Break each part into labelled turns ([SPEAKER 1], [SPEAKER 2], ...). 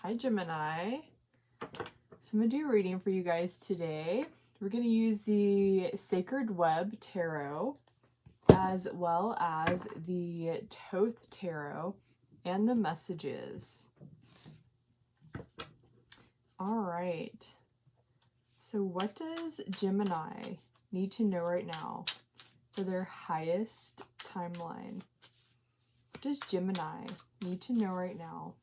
[SPEAKER 1] Hi Gemini. So I'm going to do a reading for you guys today. We're going to use the Sacred Web Tarot as well as the Thoth Tarot and the messages. All right. So what does Gemini need to know right now for their highest timeline? What does Gemini need to know right now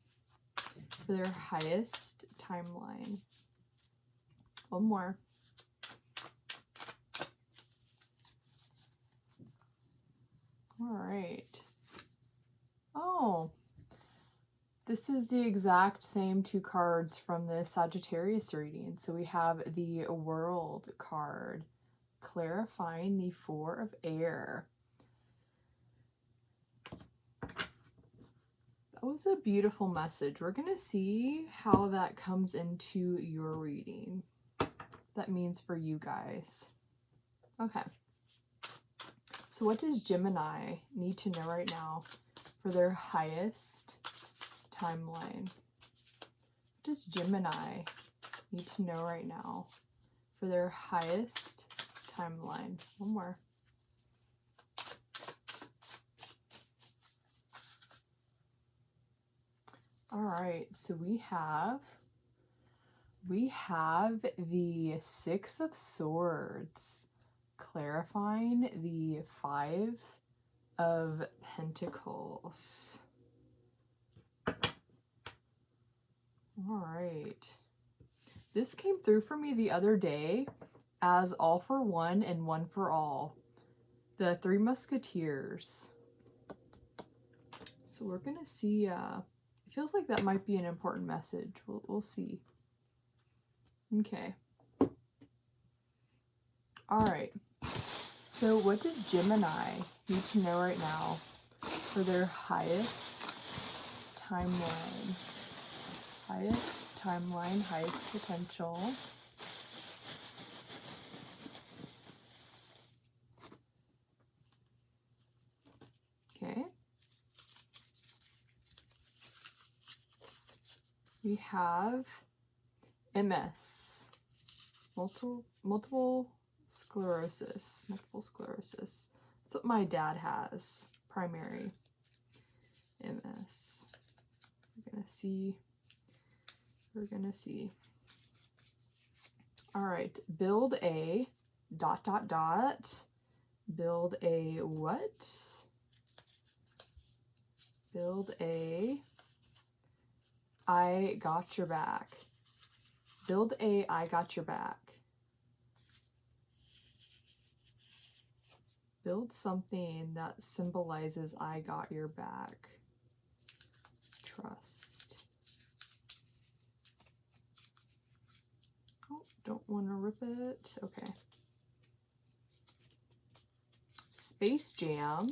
[SPEAKER 1] for their highest timeline? One more. All right. Oh, this is the exact same two cards from the Sagittarius reading. So we have the World card, clarifying the Four of Air. That was a beautiful message. We're going to see how that comes into your reading. That means for you guys. Okay. So what does Gemini need to know right now for their highest timeline? What does Gemini need to know right now for their highest timeline? One more. All right, so we have the Six of Swords, clarifying the Five of Pentacles. All right. This came through for me the other day as all for one and one for all. The Three Musketeers. So we're going to see, it feels like that might be an important message. We'll see. Okay. All right. So what does Gemini need to know right now for their highest timeline? Highest timeline, highest potential. Okay. We have MS, multiple sclerosis. That's what my dad has, primary MS. We're gonna see. All right, build a ... Build a what? Build a I got your back. Build a I got your back. Build something that symbolizes I got your back. Trust. Oh, don't want to rip it. Okay. Space Jam.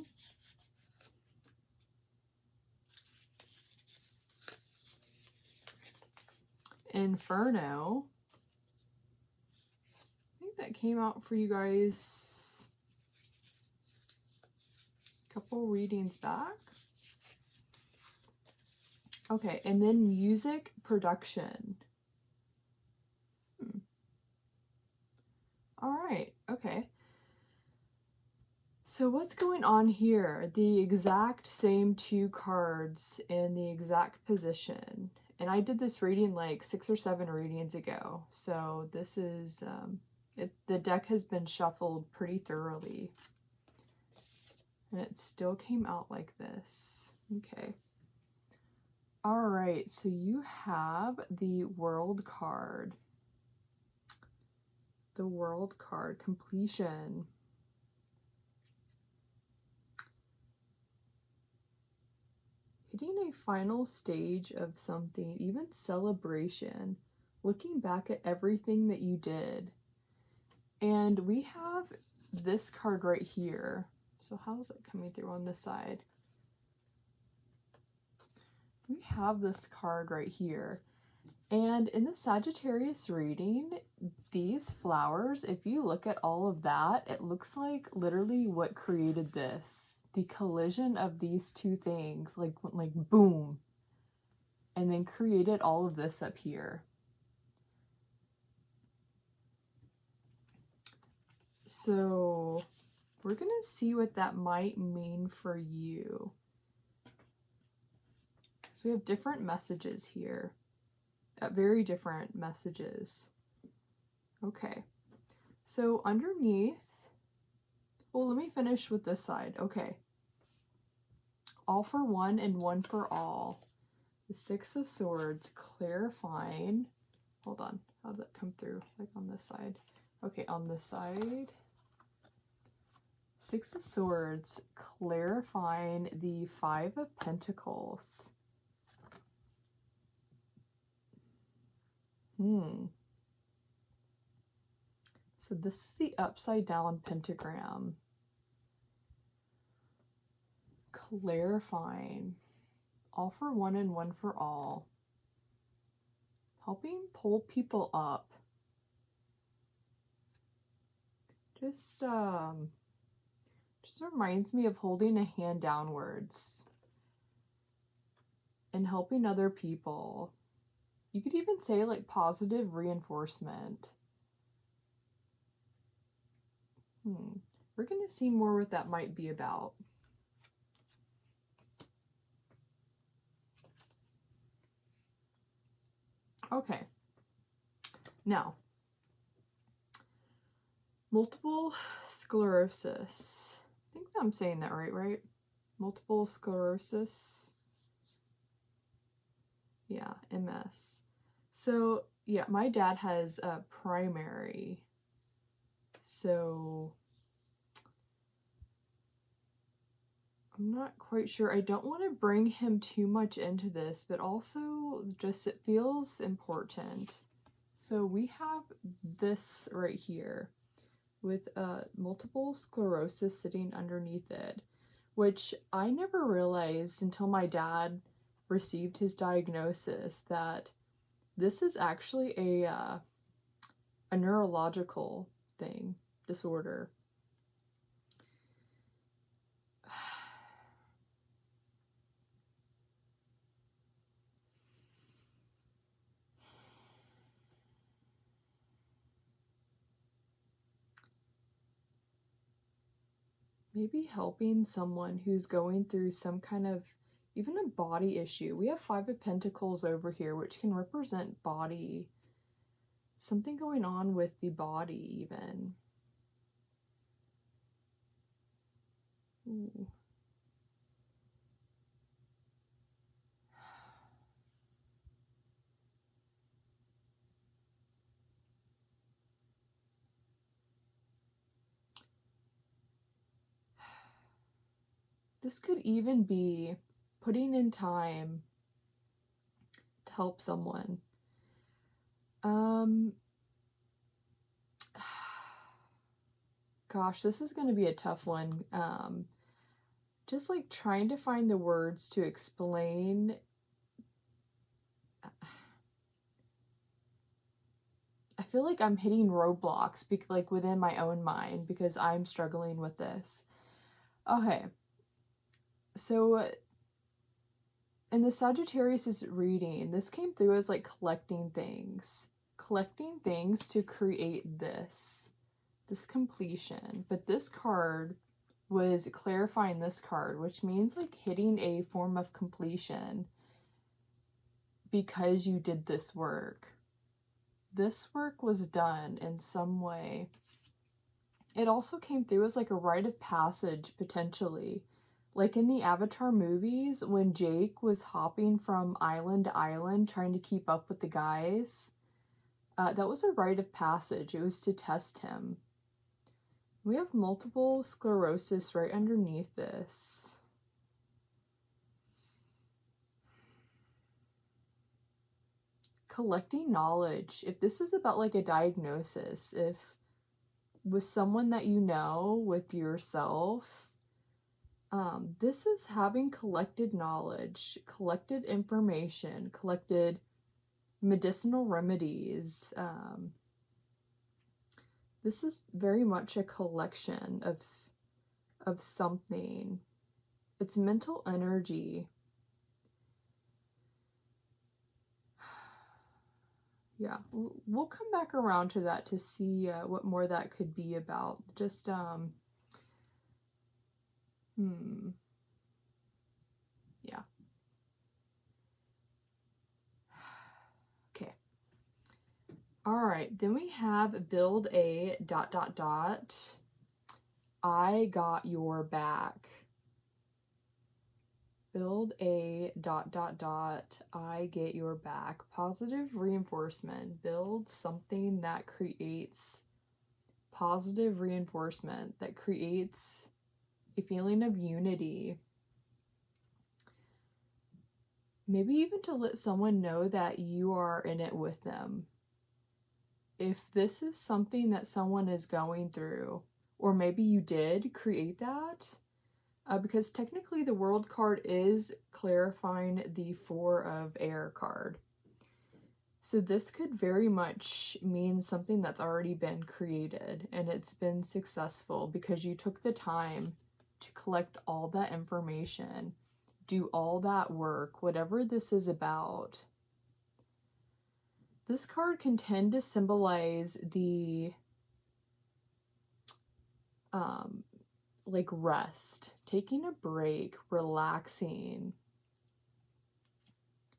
[SPEAKER 1] Inferno. I think that came out for you guys a couple readings back. Okay, and then music production. All right, okay. So what's going on here? The exact same two cards in the exact position. And I did this reading like 6 or 7 readings ago. So this is, the deck has been shuffled pretty thoroughly. And it still came out like this. Okay. All right, so you have the World card. The World card, completion. Hitting a final stage of something, even celebration. Looking back at everything that you did. And we have this card right here. So how is it coming through on this side? We have this card right here. And in the Sagittarius reading, these flowers, if you look at all of that, it looks like literally what created this. The collision of these two things, like boom. and then created all of this up here. So we're going to see what that might mean for you. So we have different messages here, very different messages. Okay, so underneath, well, let me finish with this side. Okay, all for one and one for all. The Six of Swords, clarifying. Hold on, how did that come through? Like on this side. Okay, on this side. Six of Swords, clarifying the Five of Pentacles. So this is the upside down pentagram. Clarifying. All for one and one for all. Helping pull people up. Just reminds me of holding a hand downwards and helping other people. You could even say like positive reinforcement. We're going to see more what that might be about. Okay. Now, multiple sclerosis. I think I'm saying that right? Multiple sclerosis. Yeah, MS. So, yeah, my dad has a primary. So, I'm not quite sure. I don't want to bring him too much into this, but also just it feels important. So we have this right here with multiple sclerosis sitting underneath it, which I never realized until my dad received his diagnosis that this is actually a neurological thing, disorder. Maybe helping someone who's going through some kind of, even a body issue. We have Five of Pentacles over here, which can represent body. Something going on with the body, even. Ooh. This could even be putting in time to help someone. Gosh, this is going to be a tough one. Just like trying to find the words to explain. I feel like I'm hitting roadblocks like within my own mind because I'm struggling with this. Okay. So in the Sagittarius reading, this came through as like collecting things to create this completion. But this card was clarifying this card, which means like hitting a form of completion because you did this work. This work was done in some way. It also came through as like a rite of passage, potentially. Like in the Avatar movies, when Jake was hopping from island to island trying to keep up with the guys, that was a rite of passage. It was to test him. We have multiple sclerosis right underneath this. Collecting knowledge. If this is about like a diagnosis, if with someone that you know, with yourself, this is having collected knowledge, collected information, collected medicinal remedies. This is very much a collection of something. It's mental energy. Yeah, we'll come back around to that to see what more that could be about. Just, yeah. Okay. All right, then we have build a ... I got your back. Build a ... I get your back. Positive reinforcement. Build something that creates positive reinforcement, that creates a feeling of unity. Maybe even to let someone know that you are in it with them. If this is something that someone is going through, or maybe you did create that, because technically the World card is clarifying the Four of Air card. So this could very much mean something that's already been created and it's been successful because you took the time to collect all that information, do all that work, whatever this is about. This card can tend to symbolize the like rest, taking a break, relaxing.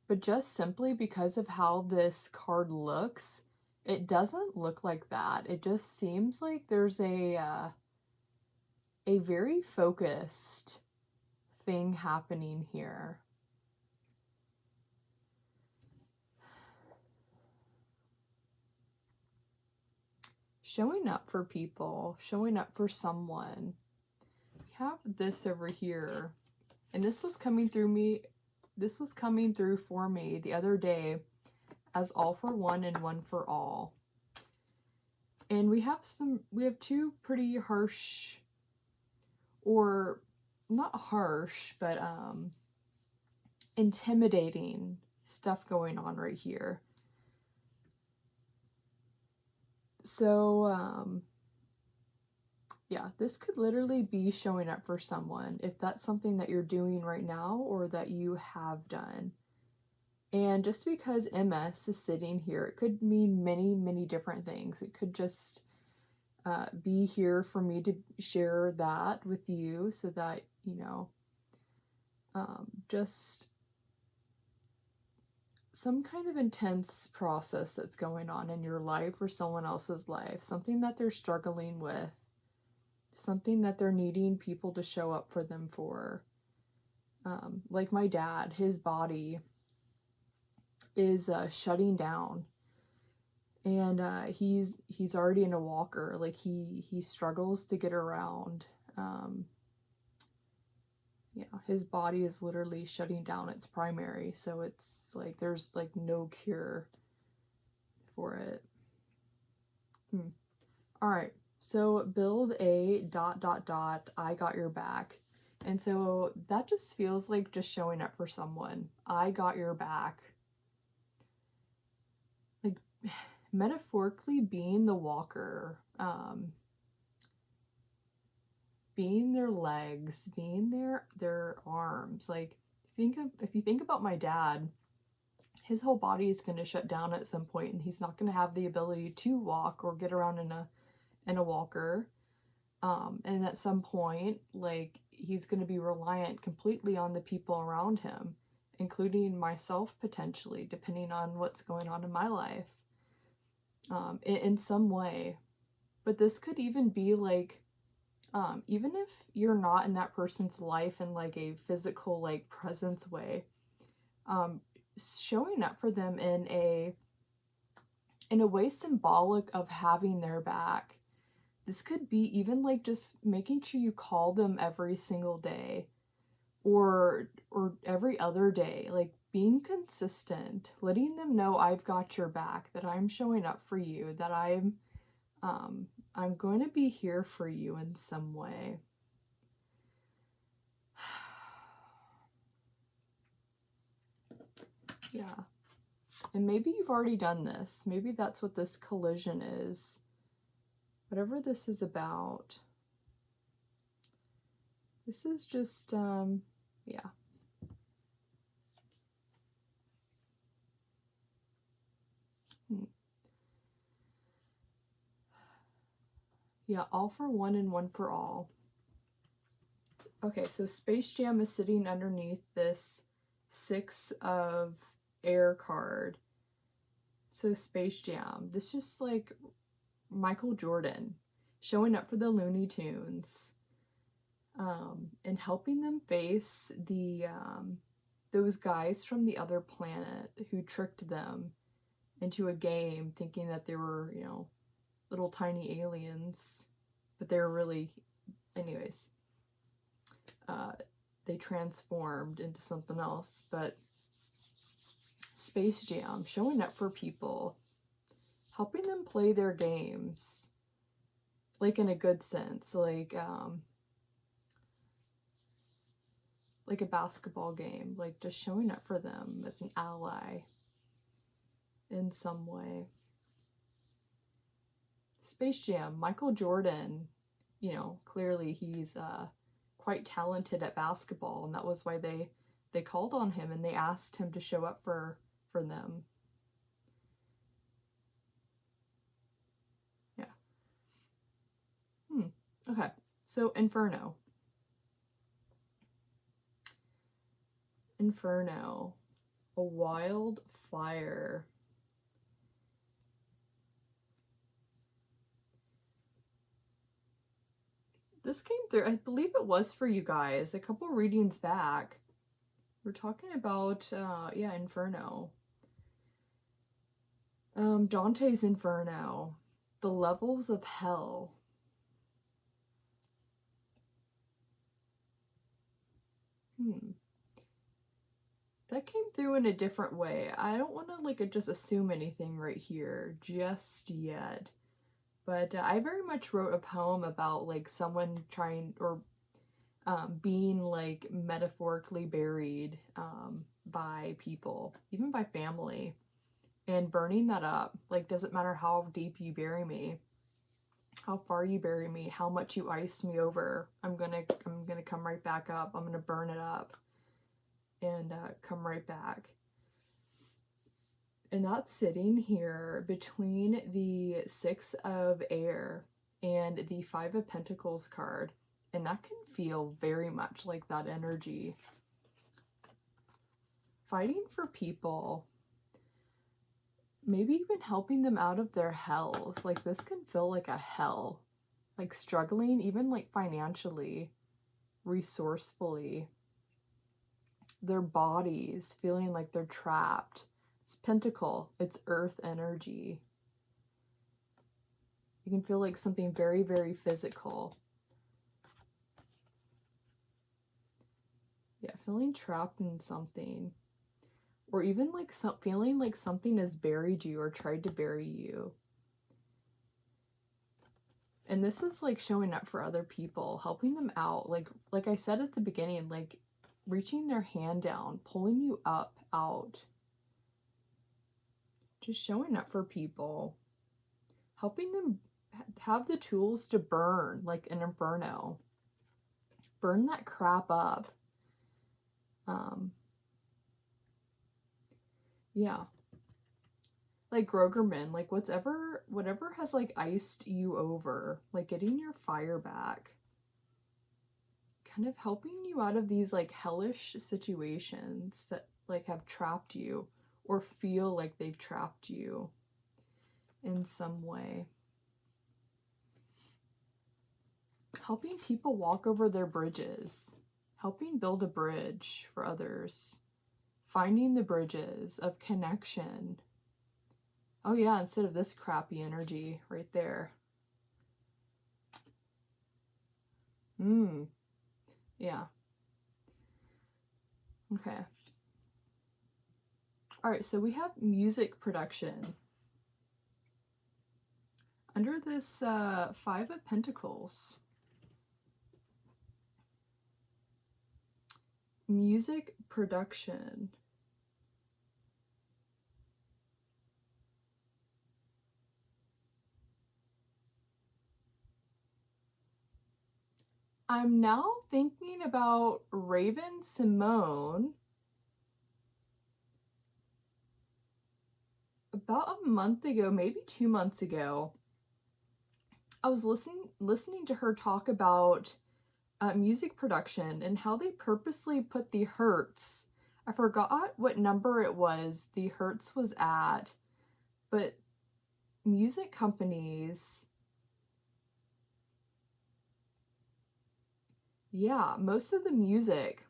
[SPEAKER 1] But just simply because of how this card looks, it doesn't look like that. It just seems like there's a very focused thing happening here. Showing up for people, showing up for someone. We have this over here, and this was coming through me. This was coming through for me the other day as all for one and one for all. And we have two pretty harsh, or not harsh, but intimidating stuff going on right here. So yeah, this could literally be showing up for someone if that's something that you're doing right now or that you have done. And just because MS is sitting here, it could mean many, many different things. It could just be here for me to share that with you so that, you know, just some kind of intense process that's going on in your life or someone else's life, something that they're struggling with, something that they're needing people to show up for them for. Like my dad, his body is shutting down, and he's already in a walker. Like he struggles to get around. Yeah, his body is literally shutting down its primary, so it's like there's like no cure for it. All right, so build a ... I got your back. And so that just feels like just showing up for someone. I got your back. Like metaphorically being the walker, being their legs, being their arms. Like if you think about my dad, his whole body is going to shut down at some point and he's not going to have the ability to walk or get around in a walker. And at some point, like, he's going to be reliant completely on the people around him, including myself potentially, depending on what's going on in my life, in some way. But this could even be like, even if you're not in that person's life in like a physical, like, presence way, showing up for them in a way symbolic of having their back. This could be even like just making sure you call them every single day or every other day, like being consistent, letting them know I've got your back, that I'm showing up for you, that I'm going to be here for you in some way. Yeah. And maybe you've already done this. Maybe that's what this collision is. Whatever this is about. This is just, yeah. Yeah, all for one and one for all. Okay, so Space Jam is sitting underneath this 6 of air card. So Space Jam, this is just like Michael Jordan showing up for the Looney Tunes, and helping them face the those guys from the other planet who tricked them into a game thinking that they were, you know, little tiny aliens, but they were really, anyways, they transformed into something else. But Space Jam, showing up for people, helping them play their games, like in a good sense, like a basketball game, like just showing up for them as an ally in some way. Space Jam, Michael Jordan, you know, clearly he's quite talented at basketball, and that was why they called on him and they asked him to show up for them. Yeah. Okay. So Inferno. Inferno. A wild fire. This came through, I believe it was for you guys a couple readings back. We're talking about, yeah, Inferno. Dante's Inferno. The levels of hell. That came through in a different way. I don't want to like just assume anything right here just yet. But I very much wrote a poem about like someone trying or being like metaphorically buried by people, even by family, and burning that up. Like, doesn't matter how deep you bury me, how far you bury me, how much you ice me over, I'm gonna come right back up. I'm gonna burn it up and come right back. And that's sitting here between the 6 of air and the 5 of Pentacles card. And that can feel very much like that energy. Fighting for people. Maybe even helping them out of their hells. Like, this can feel like a hell. Like, struggling, even like financially, resourcefully. Their bodies feeling like they're trapped. It's Pentacle. It's earth energy. You can feel like something very, very physical. Yeah, feeling trapped in something. Or even like feeling like something has buried you or tried to bury you. And this is like showing up for other people, helping them out. Like I said at the beginning, like reaching their hand down, pulling you up, out. Just showing up for people. Helping them have the tools to burn, like an inferno. Burn that crap up. Yeah. Like Grogerman, like whatever has like iced you over, like getting your fire back. Kind of helping you out of these like hellish situations that like have trapped you or feel like they've trapped you in some way. Helping people walk over their bridges. Helping build a bridge for others. Finding the bridges of connection. Oh yeah, instead of this crappy energy right there. Yeah. Okay. All right, so we have music production. Under this 5 of Pentacles. Music production. I'm now thinking about Raven Simone, about a month ago, maybe 2 months ago, I was listening to her talk about music production and how they purposely put the hertz. I forgot what number it was the hertz was at, but music companies, yeah, most of the music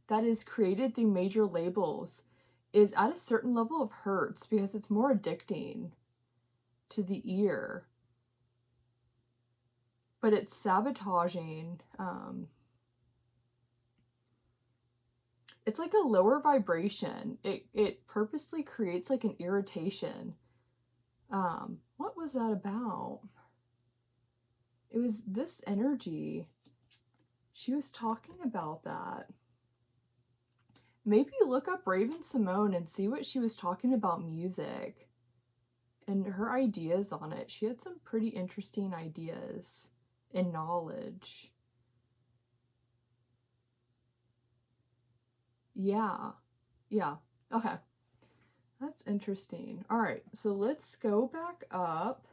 [SPEAKER 1] that is created through major labels is at a certain level of hertz because it's more addicting to the ear. But it's sabotaging. It's like a lower vibration. It purposely creates like an irritation. What was that about? It was this energy. She was talking about that. Maybe look up Raven Simone and see what she was talking about music and her ideas on it. She had some pretty interesting ideas and knowledge. Yeah. Okay. That's interesting. All right, so let's go back up.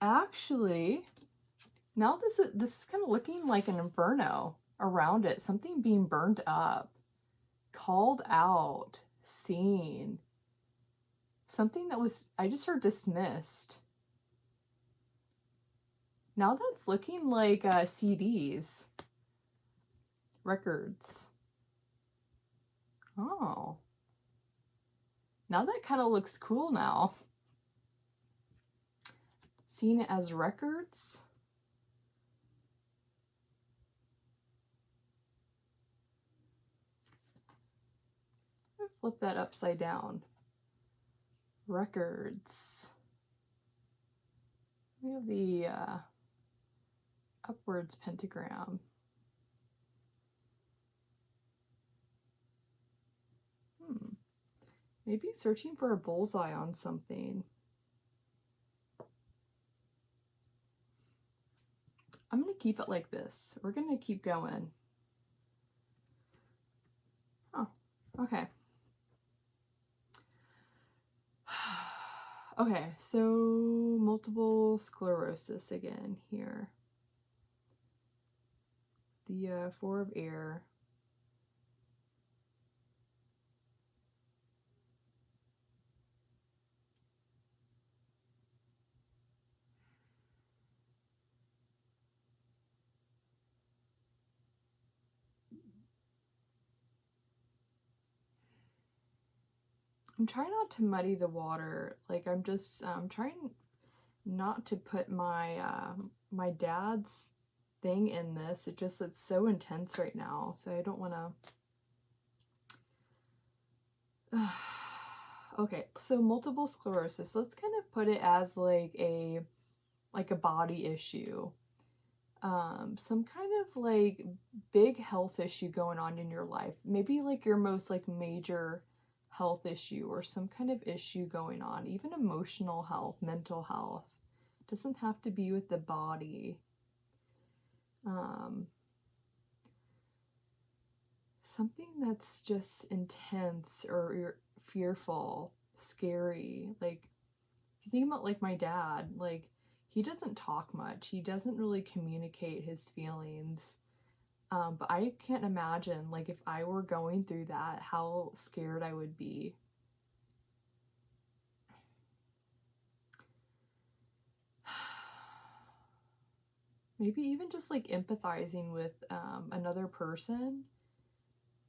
[SPEAKER 1] Actually, now this is kind of looking like an inferno around it. Something being burned up, called out, seen. Something that was, I just heard dismissed. Now that's looking like CDs, records. Oh. Now that kind of looks cool now. Seeing it as records. Flip that upside down. Records. We have the upwards pentagram. Maybe searching for a bullseye on something. I'm going to keep it like this. We're going to keep going. Oh, okay. Okay, so multiple sclerosis again here. The Four of Air. I'm trying not to muddy the water. Like I'm just trying not to put my my dad's thing in this. It's so intense right now, so I don't want to. Okay, so multiple sclerosis. Let's kind of put it as like a body issue. Some kind of like big health issue going on in your life. Maybe like your most like major health issue or some kind of issue going on, even emotional health, mental health. Doesn't have to be with the body. Something that's just intense or fearful, scary. Like if you think about like my dad, like he doesn't talk much. He doesn't really communicate his feelings. But I can't imagine, like, if I were going through that, how scared I would be. Maybe even just, like, empathizing with another person.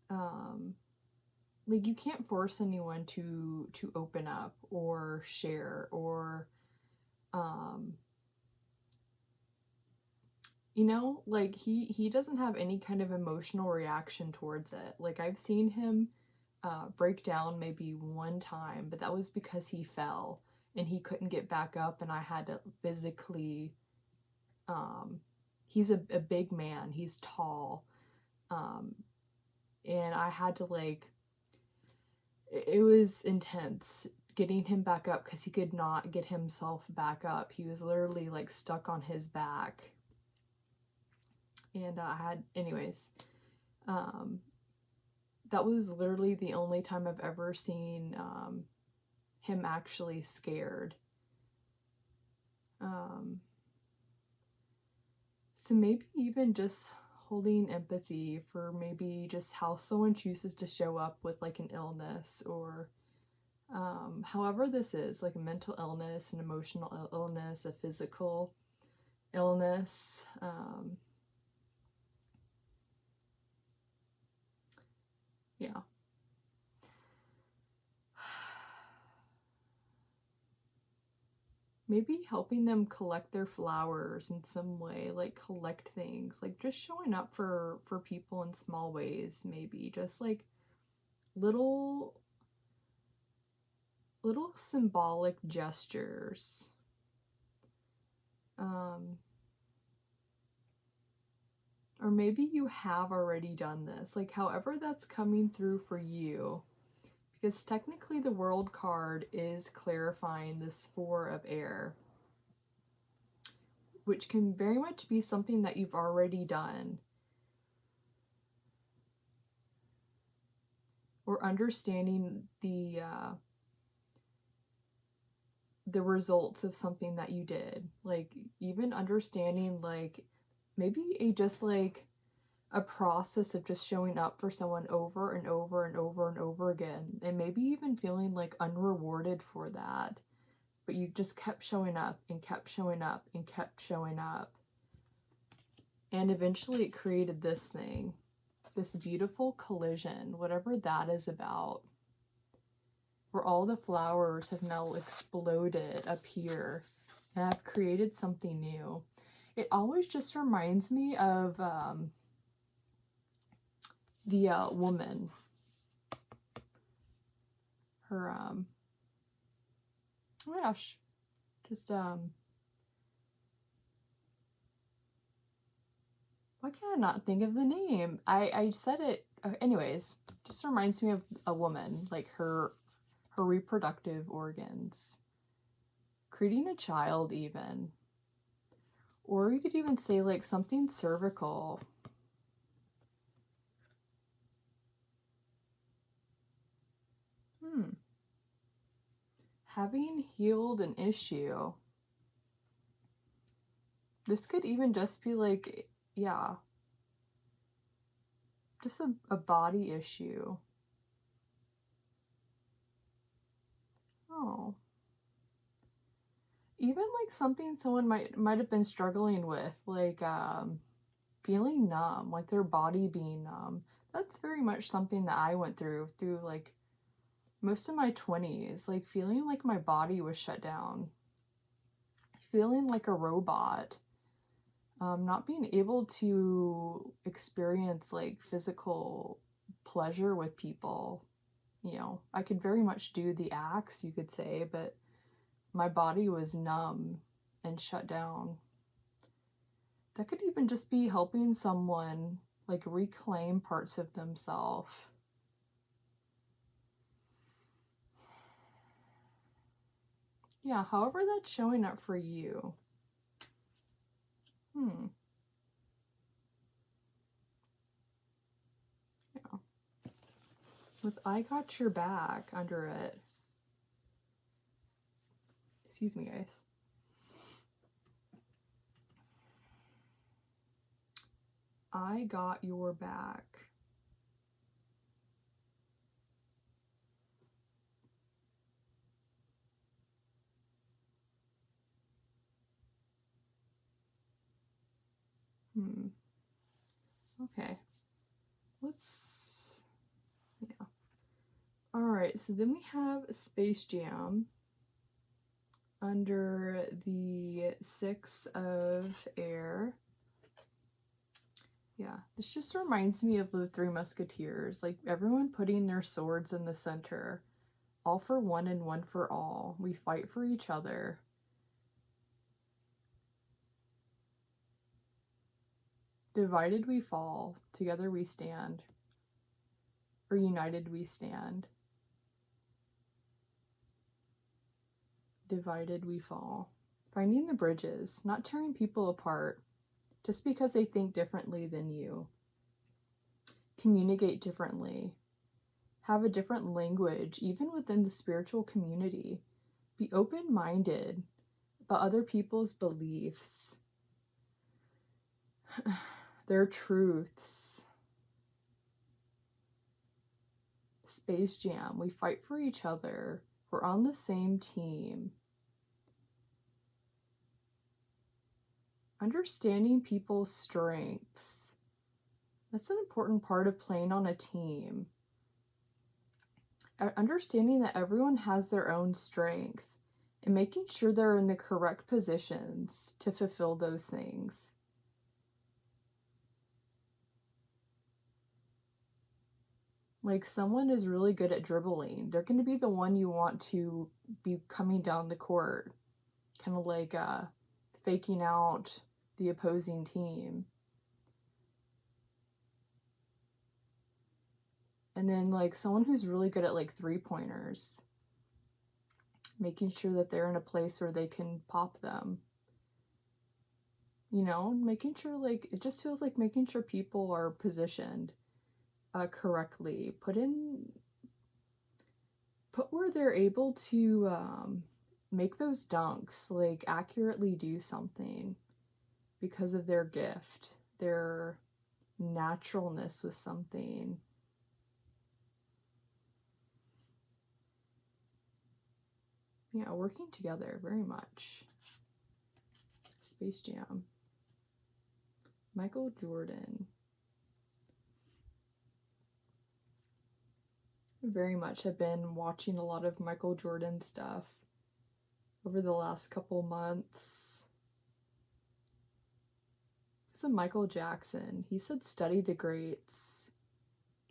[SPEAKER 1] Like, you can't force anyone to open up or share or, you know, like, he doesn't have any kind of emotional reaction towards it. Like, I've seen him break down maybe one time, but that was because he fell and he couldn't get back up, and I had to physically, he's a big man, he's tall, and I had to, like, it was intense getting him back up because he could not get himself back up. He was literally like stuck on his back. And I had, anyways, that was literally the only time I've ever seen him actually scared. So maybe even just holding empathy for maybe just how someone chooses to show up with like an illness, or however this is, like a mental illness, an emotional illness, a physical illness. Yeah. Maybe helping them collect their flowers in some way, like collect things, like just showing up for people in small ways, maybe just like little symbolic gestures. Or maybe you have already done this, like however that's coming through for you, because technically the World card is clarifying this Four of Air, which can very much be something that you've already done, or understanding the results of something that you did, like even understanding like maybe just like a process of just showing up for someone over and over and over and over again, and maybe even feeling like unrewarded for that, but you just kept showing up and kept showing up and kept showing up, and eventually it created this thing, this beautiful collision, whatever that is about, where all the flowers have now exploded up here and I've created something new. It always just reminds me of the woman. Her, oh my gosh, just, why can't I not think of the name? I said it, anyways, just reminds me of a woman, like her reproductive organs, creating a child even. Or you could even say like something cervical. Having healed an issue. This could even just be like, yeah, just a body issue. Oh. Even like something someone might have been struggling with, like feeling numb, like their body being numb. That's very much something that I went through like most of my 20s, like feeling like my body was shut down, feeling like a robot, not being able to experience like physical pleasure with people. You know, I could very much do the acts, you could say, but my body was numb and shut down. That could even just be helping someone like reclaim parts of themselves. Yeah, however that's showing up for you. Yeah. With I got your back under it. Excuse me, guys. I got your back. Okay. Let's, yeah. All right, so then we have Space Jam under the Six of Air. Yeah, this just reminds me of the Three Musketeers, like everyone putting their swords in the center. All for one and one for all. We fight for each other. Divided we fall, together we stand. Or united we stand. Divided we fall. Finding the bridges, not tearing people apart just because they think differently than you. Communicate differently. have a different language, even within the spiritual community. Be open-minded about other people's beliefs, their truths. Space Jam, we fight for each other. We're on the same team. Understanding people's strengths. That's an important part of playing on a team. Understanding that everyone has their own strength and making sure they're in the correct positions to fulfill those things. Like, someone is really good at dribbling. They're going to be the one you want to be coming down the court, kind of like faking out the opposing team. And then, like, someone who's really good at, like, three-pointers, making sure that they're in a place where they can pop them. You know, making sure, like, it just feels like making sure people are positioned correctly. Put where they're able to make those dunks, like, accurately do something because of their gift, their naturalness with something. Yeah, working together very much. Space Jam. Michael Jordan. Very much have been watching a lot of Michael Jordan stuff over the last couple months. So Michael Jackson, he said study the greats.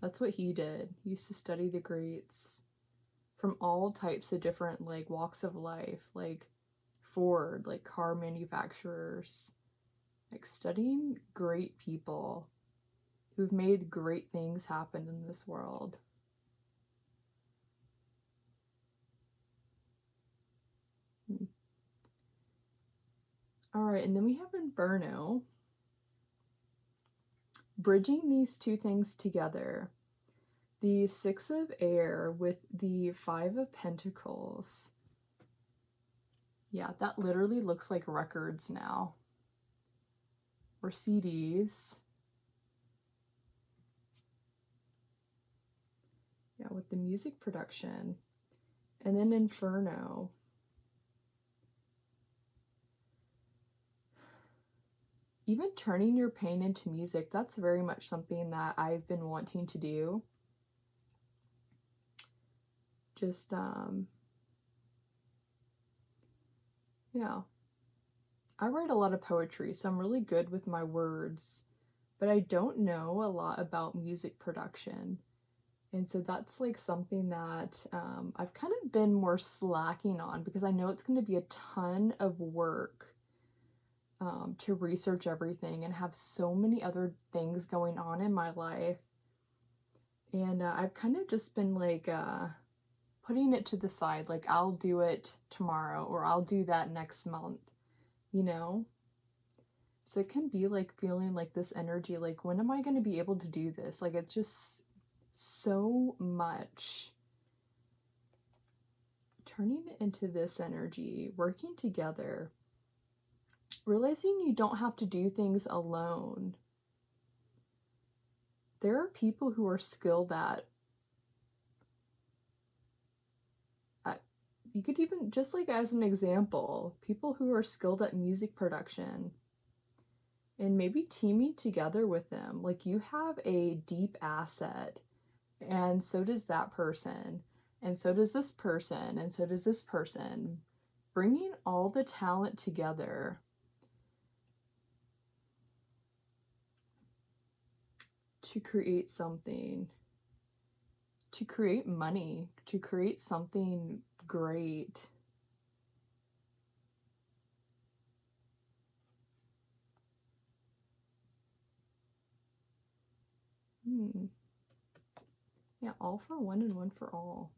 [SPEAKER 1] That's what he did. He used to study the greats from all types of different, like, walks of life, like Ford, like car manufacturers, like studying great people who've made great things happen in this world. All right, and then we have Inferno. Bridging these two things together. The Six of Air with the Five of Pentacles. Yeah, that literally looks like records now. Or CDs. Yeah, with the music production. And then Inferno. Even turning your pain into music, that's very much something that I've been wanting to do. Just, yeah. I write a lot of poetry, so I'm really good with my words, but I don't know a lot about music production. And so that's, like, something that I've kind of been more slacking on because I know it's going to be a ton of work to research everything and have so many other things going on in my life. And I've kind of just been, like, putting it to the side. Like, I'll do it tomorrow or I'll do that next month, you know? So it can be, like, feeling like this energy, like, when am I going to be able to do this? Like, it's just so much. Turning it into this energy, working together, realizing you don't have to do things alone. There are people who are skilled at you could even, just like as an example, people who are skilled at music production and maybe teaming together with them. Like, you have a deep asset, and so does that person, and so does this person, and so does this person. Bringing all the talent together to create something, to create money, to create something great. Yeah, all for one and one for all.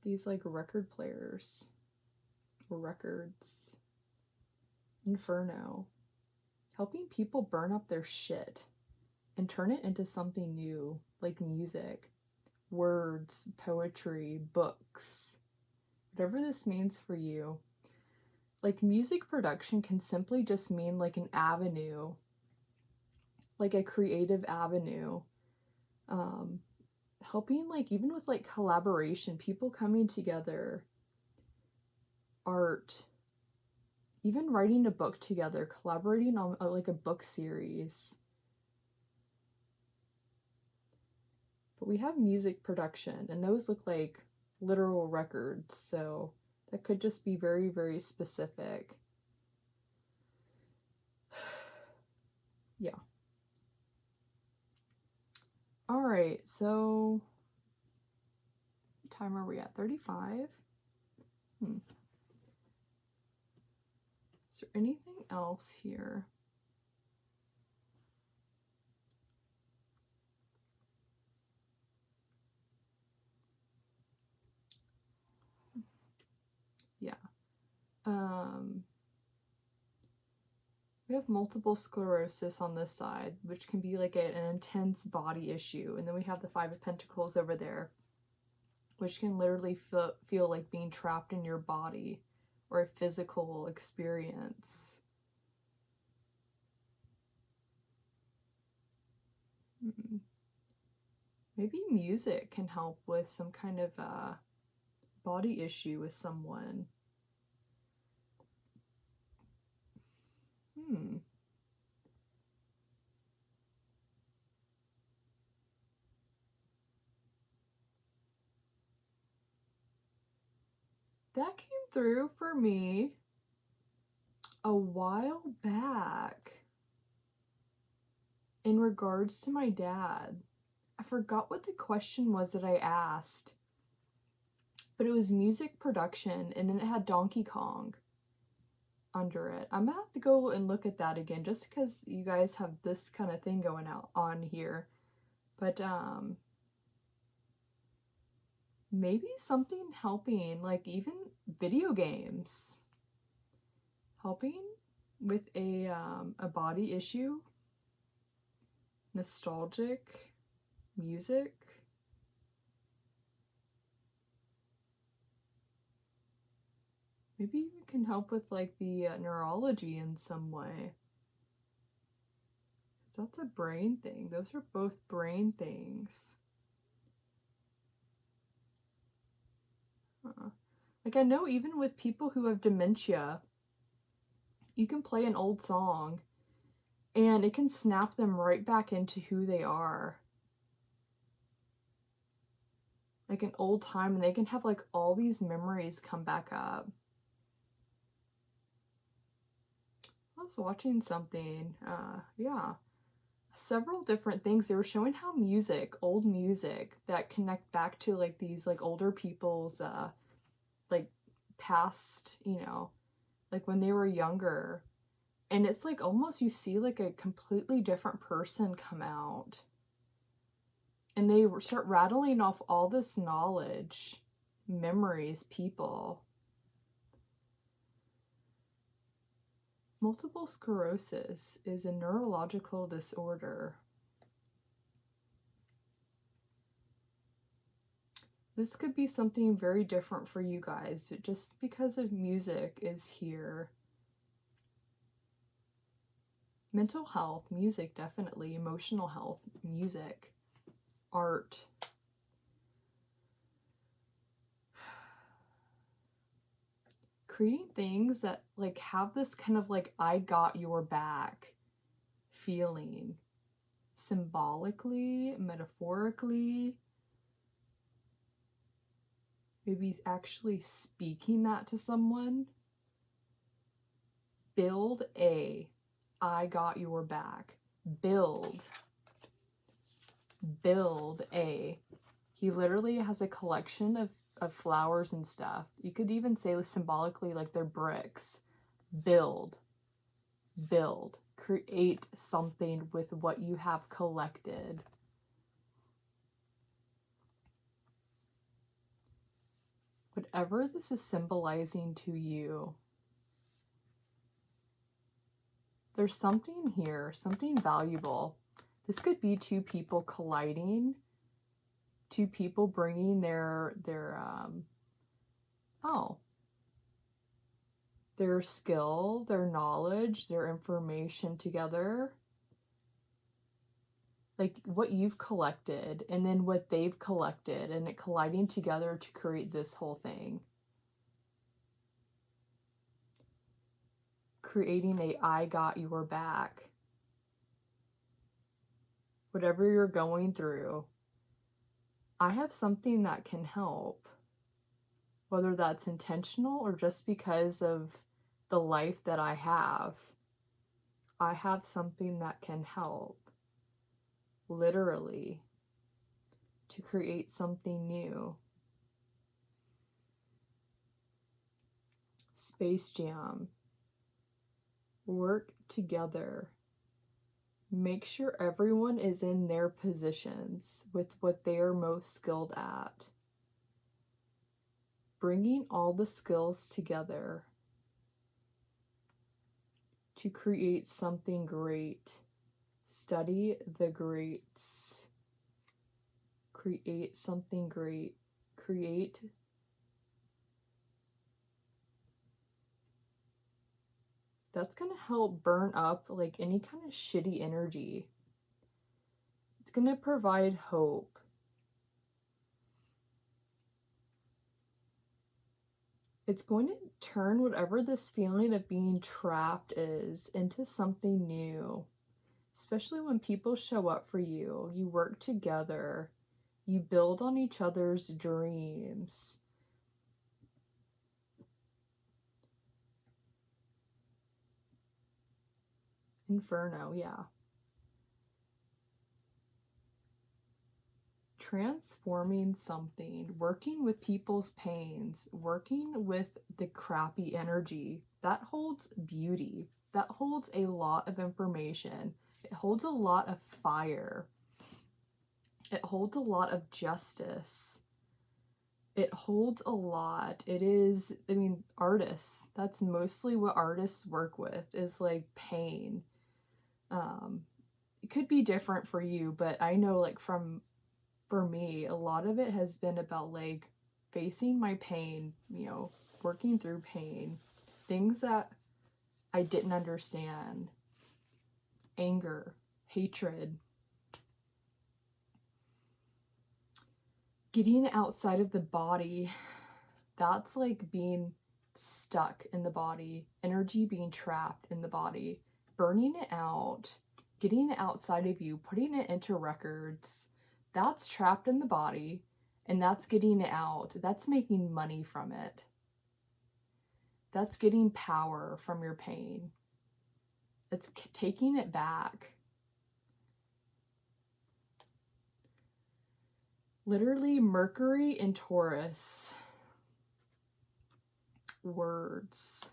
[SPEAKER 1] These, like, record players or records. Inferno. Helping people burn up their shit and turn it into something new, like music. words, poetry, books, whatever this means for you. Like music production can simply just mean like an avenue, like a creative avenue. Helping like even with like collaboration, people coming together, art, even writing a book together, collaborating on like a book series. But we have music production, and those look like literal records, so that could just be very, very specific. Yeah. All right, so what time are we at? 35? Is there anything else here? Yeah. We have multiple sclerosis on this side, which can be like an intense body issue. And then we have the Five of Pentacles over there, which can literally feel like being trapped in your body or a physical experience. Maybe music can help with some kind of body issue with someone. That came through for me a while back in regards to my dad. I forgot what the question was that I asked, but it was music production, and then it had Donkey Kong under it. I'm gonna have to go and look at that again, just because you guys have this kind of thing going on here. But maybe something helping, like even video games, helping with a body issue, nostalgic music. Maybe it can help with like the neurology in some way. That's a brain thing. Those are both brain things. Like I know even with people who have dementia, you can play an old song and it can snap them right back into who they are. Like an old time, and they can have like all these memories come back up. I was watching something, yeah, several different things. They were showing how old music that connect back to like these like older people's like past, like when they were younger. And it's like almost you see like a completely different person come out. And they start rattling off all this knowledge, memories, people. Multiple sclerosis is a neurological disorder. This could be something very different for you guys, but just because of music is here. Mental health, music, definitely. Emotional health, music, art. Creating things that like have this kind of like I got your back feeling, symbolically, metaphorically, maybe actually speaking that to someone. Build a I got your back. Build a. He literally has a collection of flowers and stuff. You could even say symbolically like they're bricks. Build. Create something with what you have collected. Whatever this is symbolizing to you, there's something here, something valuable. This could be two people colliding Two people bringing their skill, their knowledge, their information together. Like what you've collected and then what they've collected, and it colliding together to create this whole thing. Creating a I got your back. Whatever you're going through, I have something that can help. Whether that's intentional or just because of the life that I have something that can help. Literally, to create something new. Space Jam. Work together. Make sure everyone is in their positions with what they are most skilled at. Bringing all the skills together to create something great. Study the greats. Create something great. Create. That's going to help burn up like any kind of shitty energy. It's going to provide hope. It's going to turn whatever this feeling of being trapped is into something new. Especially when people show up for you, you work together, you build on each other's dreams. Inferno, yeah. Transforming something, working with people's pains, working with the crappy energy, that holds beauty. That holds a lot of information. It holds a lot of fire. It holds a lot of justice. It holds a lot. It is, I mean, artists, that's mostly what artists work with, is like pain. It could be different for you, but I know like for me, a lot of it has been about like facing my pain, you know, working through pain, things that I didn't understand, anger, hatred, getting outside of the body. That's like being stuck in the body, energy being trapped in the body, burning it out, getting it outside of you, putting it into records. That's trapped in the body, and that's getting it out. That's making money from it. That's getting power from your pain. It's taking it back. Literally, Mercury in Taurus. Words.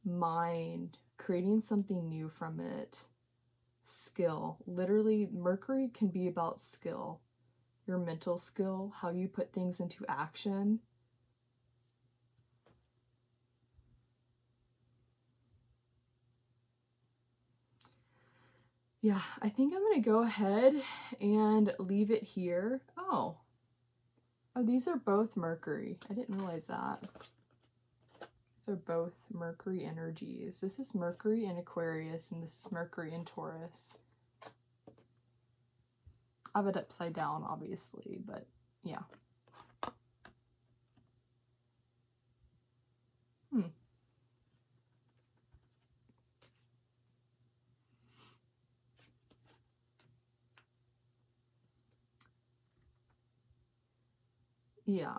[SPEAKER 1] Mind. Creating something new from it. Skill. Literally, Mercury can be about skill. Your mental skill, how you put things into action. Yeah, I think I'm going to go ahead and leave it here. Oh, these are both Mercury. I didn't realize that. These are both Mercury energies. This is Mercury in Aquarius, and this is Mercury in Taurus. I have it upside down, obviously, but yeah. Yeah.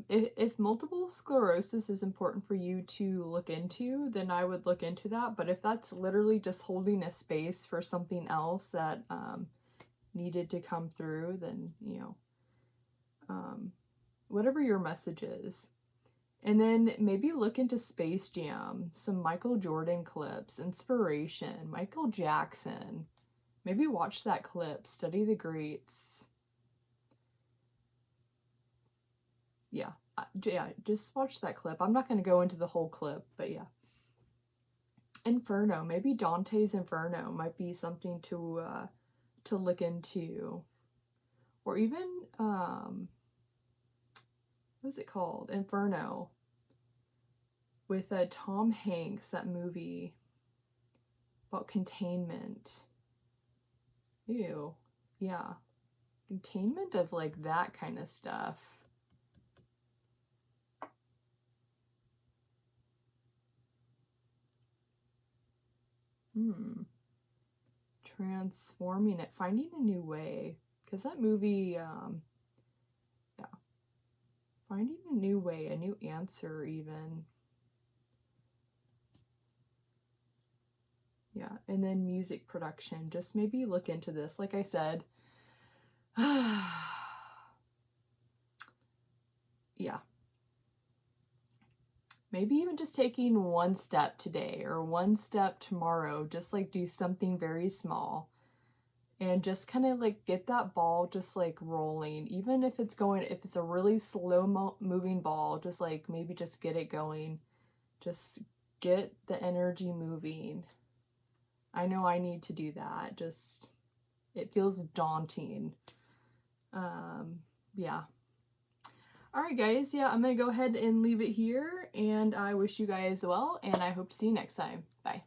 [SPEAKER 1] If multiple sclerosis is important for you to look into, then I would look into that. But if that's literally just holding a space for something else that needed to come through, then, you know, whatever your message is. And then maybe look into Space Jam, some Michael Jordan clips, inspiration, Michael Jackson. Maybe watch that clip, study the greats. Yeah, just watch that clip. I'm not going to go into the whole clip, but yeah. Inferno, maybe Dante's Inferno might be something to look into. or even, what's it called? Inferno. With Tom Hanks, that movie about containment. Ew. Yeah. Containment of like that kind of stuff. Transforming it, finding a new way. Because that movie, yeah. Finding a new way, a new answer even. Yeah, and then music production. Just maybe look into this. Like I said, yeah. Maybe even just taking one step today or one step tomorrow. Just like do something very small. And just kind of like get that ball just like rolling. Even if it's a really slow moving ball, just like maybe just get it going. Just get the energy moving. I know I need to do that. Just, it feels daunting. Yeah. All right, guys. Yeah, I'm going to go ahead and leave it here. And I wish you guys well. And I hope to see you next time. Bye.